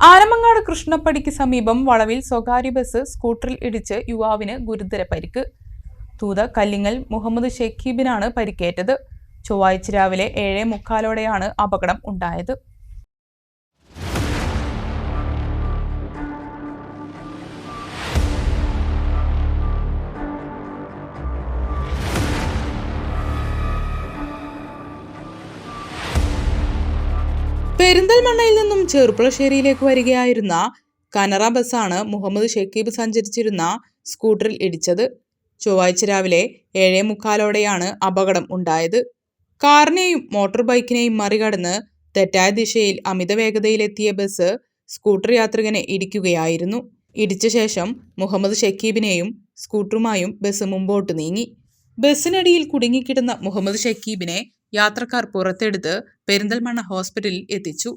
ആനമങ്ങാട് കൃഷ്ണപ്പടിക്ക് സമീപം വളവിൽ സ്വകാര്യ ബസ് സ്കൂട്ടറിൽ ഇടിച്ച് യുവാവിന് ഗുരുതര പരിക്ക്. തൂത കല്ലിങ്ങൽ മുഹമ്മദ് ഷക്കീബിനാണ് പരിക്കേറ്റത്. ചൊവ്വാഴ്ച രാവിലെ 7:45 അപകടം ഉണ്ടായത്. പെരിന്തൽമണ്ണയിൽ നിന്നും ചെറുപ്പുളശ്ശേരിയിലേക്ക് വരികയായിരുന്ന കനറ ബസ്സാണ് മുഹമ്മദ് ഷക്കീബ് സഞ്ചരിച്ചിരുന്ന സ്കൂട്ടറിൽ ഇടിച്ചത്. ചൊവ്വാഴ്ച രാവിലെ 7:45 അപകടം ഉണ്ടായത്. കാറിനെയും മോട്ടോർ ബൈക്കിനെയും മറികടന്ന് തെറ്റായ ദിശയിൽ അമിത വേഗതയിലെത്തിയ ബസ് സ്കൂട്ടർ യാത്രികനെ ഇടിക്കുകയായിരുന്നു. ഇടിച്ച ശേഷം മുഹമ്മദ് ഷക്കീബിനെയും സ്കൂട്ടറുമായും ബസ് മുമ്പോട്ട് നീങ്ങി. ബസ്സിനടിയിൽ കുടുങ്ങിക്കിടന്ന മുഹമ്മദ് ഷക്കീബിനെ യാത്രക്കാർ പുറത്തെടുത്ത് പെരിന്തൽമണ്ണ ഹോസ്പിറ്റലിൽ എത്തിച്ചു.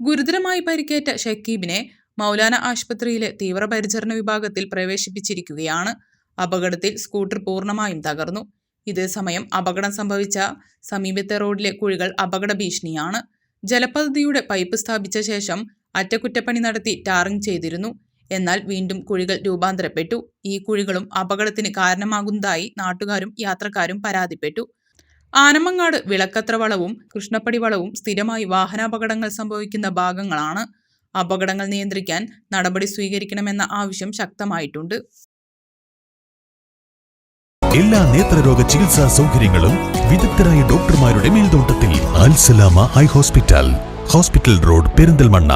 ഗുരുതരമായി പരിക്കേറ്റ ഷക്കീബിനെ മൗലാന ആശുപത്രിയിലെ തീവ്രപരിചരണ വിഭാഗത്തിൽ പ്രവേശിപ്പിച്ചിരിക്കുകയാണ്. അപകടത്തിൽ സ്കൂട്ടർ പൂർണ്ണമായും തകർന്നു. ഇതേസമയം അപകടം സംഭവിച്ച സമീപത്തെ റോഡിലെ കുഴികൾ അപകട ഭീഷണിയാണ്. ജലപദ്ധതിയുടെ പൈപ്പ് സ്ഥാപിച്ച ശേഷം അറ്റകുറ്റപ്പണി നടത്തി ടാറിംഗ് ചെയ്തിരുന്നു. എന്നാൽ വീണ്ടും കുഴികൾ രൂപാന്തരപ്പെട്ടു. ഈ കുഴികളും അപകടത്തിന് കാരണമാകുന്നതായി നാട്ടുകാരും യാത്രക്കാരും പരാതിപ്പെട്ടു. ആനമങ്ങാട് വിളക്കത്ര വളവും കൃഷ്ണപ്പടി വളവും സ്ഥിരമായി വാഹനാപകടങ്ങൾ സംഭവിക്കുന്ന ഭാഗങ്ങളാണ്. അപകടങ്ങൾ നിയന്ത്രിക്കാൻ നടപടി സ്വീകരിക്കണമെന്ന ആവശ്യം ശക്തമായിട്ടുണ്ട്. എല്ലാ നേത്രരോഗ ചികിത്സാ സൗകര്യങ്ങളും വിദഗ്ധരായ ഡോക്ടർമാരുടെ മേൽനോട്ടത്തിൽ അൽ സലാമ ഹൈ ഹോസ്പിറ്റൽ റോഡ് പെരിന്തൽമണ്ണ.